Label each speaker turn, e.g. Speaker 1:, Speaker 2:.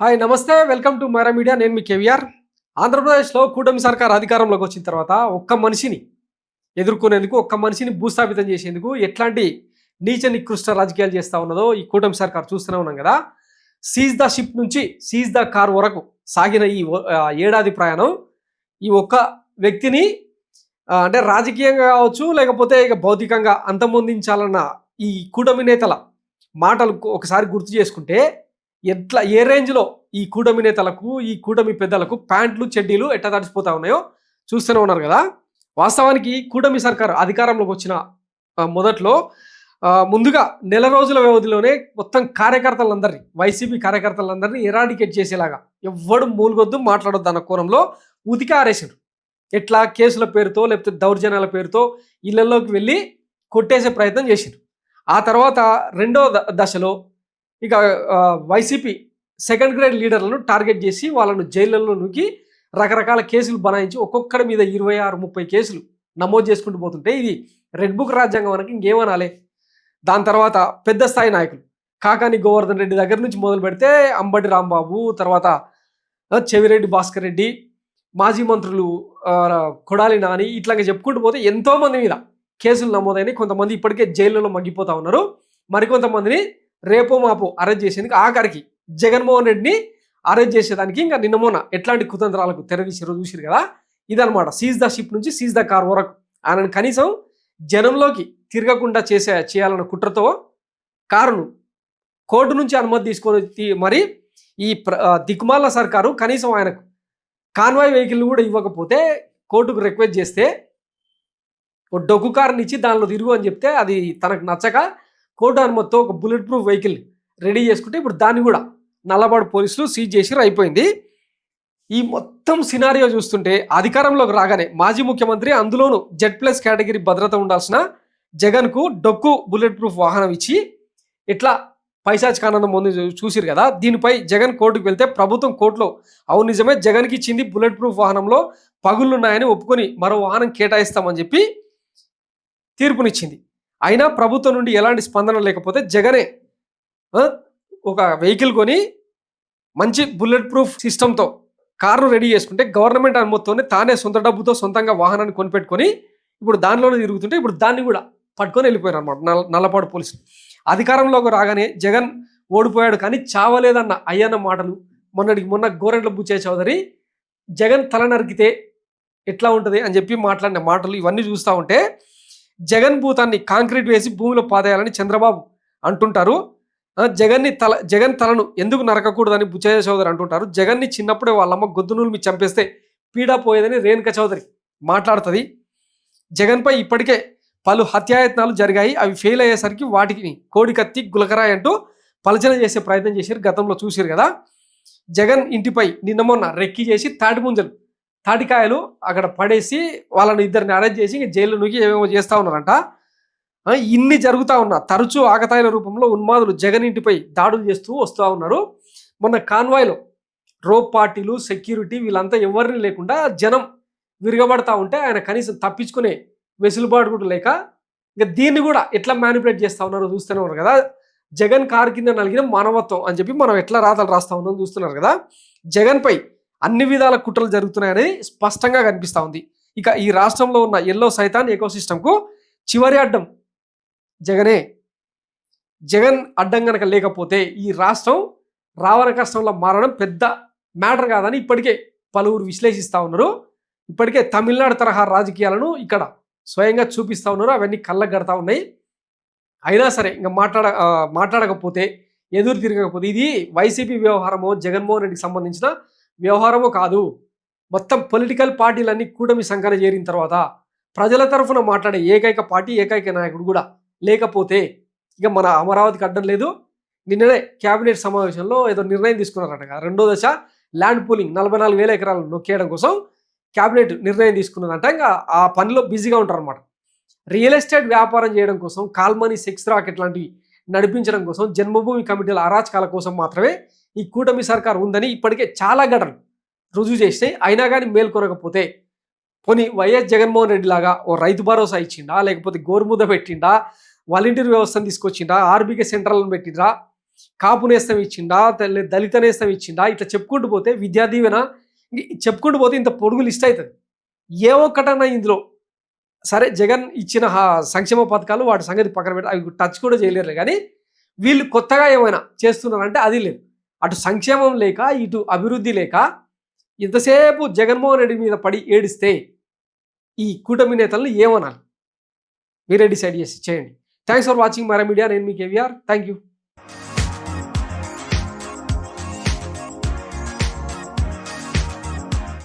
Speaker 1: Hi నమస్తే welcome to Myra media. నేను మీ కేవీఆర్. ఆంధ్రప్రదేశ్లో కూటమి సర్కార్ అధికారంలోకి వచ్చిన తర్వాత ఒక్క మనిషిని ఎదుర్కొనేందుకు, ఒక్క మనిషిని భూస్థాపితం చేసేందుకు ఎట్లాంటి నీచ నికృష్ట రాజకీయాలు చేస్తూ ఉన్నదో ఈ కూటమి సర్కార్ చూస్తూనే ఉన్నాం కదా. సీజ్ ద షిప్ నుంచి సీజ్ ద కార్ వరకు సాగిన ఈ ఏడాది ప్రయాణం ఈ ఒక్క వ్యక్తిని అంటే రాజకీయంగా కావచ్చు, లేకపోతే ఇక భౌతికంగా అంతమొందించాలన్న ఈ కూటమి నేతల మాటలు ఒకసారి గుర్తు చేసుకుంటే ఎట్లా ఏ రేంజ్లో ఈ కూటమి నేతలకు, ఈ కూటమి పెద్దలకు ప్యాంట్లు చెడ్డీలు ఎట్లా తడిసిపోతా ఉన్నాయో చూస్తూనే ఉన్నారు కదా. వాస్తవానికి కూటమి సర్కారు అధికారంలోకి వచ్చిన మొదట్లో ముందుగా నెల రోజుల వ్యవధిలోనే మొత్తం కార్యకర్తలందరినీ, వైసీపీ కార్యకర్తలందరినీ ఎరాడికేట్ చేసేలాగా ఎవ్వడు మూలుగొద్దు మాట్లాడొద్దు అన్న కోణంలో ఉతికి ఆరేసారు. ఎట్లా కేసుల పేరుతో లేకపోతే దౌర్జన్యాల పేరుతో ఇళ్లలోకి వెళ్ళి కొట్టేసే ప్రయత్నం చేశారు. ఆ తర్వాత రెండో దశలో ఇక వైసీపీ సెకండ్ గ్రేడ్ లీడర్లను టార్గెట్ చేసి వాళ్ళను జైళ్ళలో నూకి రకరకాల కేసులు బనాయించి ఒక్కొక్కడి మీద 26-30 కేసులు నమోదు చేసుకుంటూ పోతుంటే ఇది రెడ్ బుక్ రాజ్యాంగం మనకి ఇంకేమనాలి. దాని తర్వాత పెద్ద స్థాయి నాయకులు కాకాని గోవర్ధన్ రెడ్డి దగ్గర నుంచి మొదలు పెడితే అంబటి రాంబాబు, తర్వాత చెవిరెడ్డి భాస్కర్ రెడ్డి, మాజీ మంత్రులు కొడాలి నాని, ఇట్లాగా చెప్పుకుంటూ పోతే ఎంతోమంది మీద కేసులు నమోదైనవి. కొంతమంది ఇప్పటికే జైళ్ళలో మగ్గిపోతా ఉన్నారు. మరికొంతమందిని రేపో మాపో అరెస్ట్ చేసేందుకు ఆఖరికి జగన్మోహన్ రెడ్డిని అరెస్ట్ చేసేదానికి ఇంకా నిన్న మొన్న ఎట్లాంటి కుతంత్రాలకు తెరదీసారో చూసిరు కదా. ఇదనమాట సీజ్ ద షిప్ నుంచి సీజ్ ద కార్ వరకు ఆయనను కనీసం జనంలోకి తిరగకుండా చేయాలన్న కుట్రతో కారును కోర్టు నుంచి అనుమతి తీసుకొని మరి ఈ దిక్కుమాల సర్కారు కనీసం ఆయనకు కాన్వాయ్ వెహికల్ కూడా ఇవ్వకపోతే కోర్టుకు రిక్వెస్ట్ చేస్తే ఒక డొక్కు కారుని ఇచ్చి దానిలో తిరుగు అని చెప్తే అది తనకు నచ్చక కోర్టు అనుమతితో ఒక బుల్లెట్ ప్రూఫ్ వెహికల్ రెడీ చేసుకుంటే ఇప్పుడు దాన్ని కూడా నల్లబాడు పోలీసులు సీజ్ చేసి అయిపోయింది. ఈ మొత్తం సినారియో చూస్తుంటే అధికారంలోకి రాగానే మాజీ ముఖ్యమంత్రి, అందులోనూ Z+ కేటగిరీ భద్రత ఉండాల్సిన జగన్కు డొక్కు బుల్లెట్ ప్రూఫ్ వాహనం ఇచ్చి ఇట్లా పైశాచికానందం ముందు చూసిరు కదా. దీనిపై జగన్ కోర్టుకు వెళ్తే ప్రభుత్వం కోర్టులో అవును నిజమే జగన్కి ఇచ్చింది బుల్లెట్ ప్రూఫ్ వాహనంలో పగుళ్ళున్నాయని ఒప్పుకొని మరో వాహనం కేటాయిస్తామని చెప్పి తీర్పునిచ్చింది. అయినా ప్రభుత్వం నుండి ఎలాంటి స్పందన లేకపోతే జగనే ఒక వెహికల్ కొని మంచి బుల్లెట్ ప్రూఫ్ సిస్టంతో కారును రెడీ చేసుకుంటే గవర్నమెంట్ అనుమతితోనే తానే సొంత డబ్బుతో సొంతంగా వాహనాన్ని కొనిపెట్టుకొని ఇప్పుడు దానిలోనే తిరుగుతుంటే ఇప్పుడు దాన్ని కూడా పట్టుకొని వెళ్ళిపోయారు అనమాట నల్లపాడు పోలీసులు. అధికారంలోకి రాగానే జగన్ ఓడిపోయాడు కానీ చావలేదన్న అయ్యన్న మాటలు, మొన్న గోరెంట్ల బుచ్చయ్య చౌదరి జగన్ తల నరికితే ఎట్లా ఉంటుంది అని చెప్పి మాట్లాడిన మాటలు ఇవన్నీ చూస్తూ ఉంటే జగన్ భూతాన్ని కాంక్రీట్ వేసి భూమిలో పాదేయాలని చంద్రబాబు అంటుంటారు. జగన్ తలను ఎందుకు నరకకూడదని బుచ్చయ్య చౌదరి అంటుంటారు. జగన్ని చిన్నప్పుడే వాళ్ళమ్మ గొద్దునూలు మీ చంపేస్తే పీడా పోయేదని రేణుక చౌదరి మాట్లాడుతుంది. జగన్పై ఇప్పటికే పలు హత్యాయత్నాలు జరిగాయి. అవి ఫెయిల్ అయ్యేసరికి వాటికి కోడికత్తి గులకరాయి అంటూ పలచన చేసే ప్రయత్నం చేశారు. గతంలో చూసారు కదా. జగన్ ఇంటిపై నిన్న మొన్న రెక్కి చేసి తాటికాయలు అక్కడ పడేసి వాళ్ళని ఇద్దరిని అరెస్ట్ చేసి జైలు నూకి ఏమేమో చేస్తూ ఉన్నారంట. ఇన్ని జరుగుతూ ఉన్నా తరచూ ఆకతాయిల రూపంలో ఉన్మాదులు జగన్ ఇంటిపై దాడులు చేస్తూ వస్తూ ఉన్నారు. మొన్న కాన్వాయ్లో రోప్ పార్టీలు, సెక్యూరిటీ వీళ్ళంతా ఎవరిని లేకుండా జనం విరగబడతా ఉంటే ఆయన కనీసం తప్పించుకునే వెసులుబాటు కూడా లేక ఇంకా దీన్ని కూడా ఎట్లా మ్యానిపులేట్ చేస్తూ ఉన్నారో చూస్తూనే ఉన్నారు కదా. జగన్ కారు కింద నలిగిన మానవత్వం అని చెప్పి మనం ఎట్లా రాతలు రాస్తూ ఉన్నాం చూస్తున్నారు కదా. జగన్పై అన్ని విధాల కుట్రలు జరుగుతున్నాయని స్పష్టంగా కనిపిస్తూ ఉంది. ఇక ఈ రాష్ట్రంలో ఉన్న ఎల్లో సైతాన్ ఎకోసిస్టమ్కు చివరి అడ్డం జగనే. జగన్ అడ్డం కనుక లేకపోతే ఈ రాష్ట్రం రావణ కష్టంలో మారడం పెద్ద మ్యాటర్ కాదని ఇప్పటికే పలువురు విశ్లేషిస్తూ ఉన్నారు. ఇప్పటికే తమిళనాడు తరహా రాజకీయాలను ఇక్కడ స్వయంగా చూపిస్తూ ఉన్నారు. అవన్నీ కళ్ళకు కడతా ఉన్నాయి. అయినా సరే ఇంకా మాట్లాడకపోతే, ఎదురు తిరగకపోతే ఇది వైసీపీ వ్యవహారమో జగన్మోహన్ రెడ్డికి సంబంధించిన వ్యవహారమో కాదు. మొత్తం పొలిటికల్ పార్టీలన్నీ కూటమి సంకన చేరిన తర్వాత ప్రజల తరఫున మాట్లాడే ఏకైక పార్టీ, ఏకైక నాయకుడు కూడా లేకపోతే ఇక మన అమరావతికి అడ్డం లేదు. నిన్ననే క్యాబినెట్ సమావేశంలో ఏదో నిర్ణయం తీసుకున్నారట. రెండో దశ ల్యాండ్ పూలింగ్ 44,000 ఎకరాలు నొక్కేయడం కోసం క్యాబినెట్ నిర్ణయం తీసుకున్నదంట. ఇంకా ఆ పనిలో బిజీగా ఉంటారు అనమాట. రియల్ ఎస్టేట్ వ్యాపారం చేయడం కోసం, కాల్మనీ, సెక్స్ రాకెట్ లాంటివి నడిపించడం కోసం, జన్మభూమి కమిటీల అరాచకాల కోసం మాత్రమే ఈ కూటమి సర్కార్ ఉందని ఇప్పటికే చాలా ఘటనలు రుజువు చేస్తే అయినా కానీ మేల్కొనకపోతే పోనీ వైఎస్ జగన్మోహన్ రెడ్డి లాగా ఓ రైతు భరోసా ఇచ్చిండా, లేకపోతే గోరుముద్ద పెట్టిండా, వాలంటీర్ వ్యవస్థను తీసుకొచ్చిండా, ఆర్బీకే సెంటర్లను పెట్టిండ్రా, కాపు నేస్తం ఇచ్చిండా, దళిత నేస్తం ఇచ్చిండా, ఇట్లా చెప్పుకుంటూ పోతే విద్యా దీవెన చెప్పుకుంటూ పోతే ఇంత పొడుగు లిస్ట్ అవుతుంది. ఏ ఒక్కటన్నా ఇందులో సరే జగన్ ఇచ్చిన సంక్షేమ పథకాలు వాటి సంగతి పక్కన పెట్టి అవి టచ్ కూడా చేయలేరు, కానీ వీళ్ళు కొత్తగా ఏమైనా చేస్తున్నారంటే అది లేదు. అటు సంక్షేమం లేక ఇటు అభివృద్ధి లేక ఇంతసేపు జగన్మోహన్ రెడ్డి మీద పడి ఏడిస్తే ఈ కూటమి నేతలను ఏమనాలి? మీరే డిసైడ్ చేసి చేయండి. Thanks for watching Mara media. నేను మీ కేవీఆర్. Thank you.